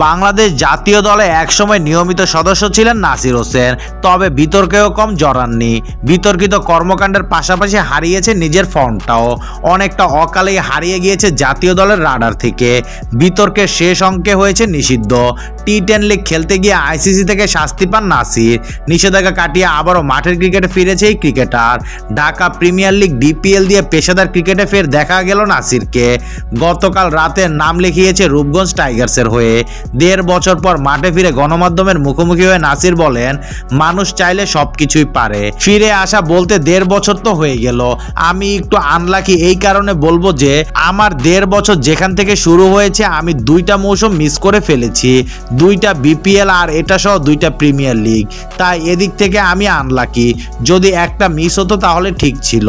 বাংলাদেশ জাতীয় দলে একসময় নিয়মিত সদস্য ছিলেন নাসির হোসেন, তবে বিতর্কেও কম জড়াননি। বিতর্কিত কর্মকাণ্ডের পাশাপাশি হারিয়েছে নিজের ফর্মটাও, অনেকটা অকালেই হারিয়ে গিয়েছে জাতীয় দলের রাডার থেকে। বিতর্কের শেষ অঙ্কে হয়েছে নিষিদ্ধ। টি10 লিগ খেলতে গিয়ে আইসিসি থেকে শাস্তি পান নাসির। নিষেধাজ্ঞা কাটিয়ে আবারও মাঠের ক্রিকেটে ফিরেছে এই cricketer. Dhaka premier league DPL দিয়ে পেশাদার ক্রিকেটে ফের দেখা গেল নাসিরকে। গতকাল রাতে নাম লিখিয়েছে রূপগঞ্জ টাইগার্সের হয়ে। 1.5 বছর পর মাঠে ফিরে গণমাধ্যমের মুখোমুখি হয়ে নাসির বলেন, মানুষ চাইলে সবকিছুই পারে। ফিরে আসা বলতে 1.5 বছর তো হয়ে গেল। আমি একটু আনলাকি এই কারণে বলবো যে আমার 1.5 বছর যেখান থেকে শুরু হয়েছে আমি 2টা মৌসুম মিস করে ফেলেছি, 2টা বিপিএল আর এটা সহ 2টা প্রিমিয়ার লিগ। তাই এদিক থেকে আমি আনলাকি। যদি একটা মিস হতো তাহলে ঠিক ছিল।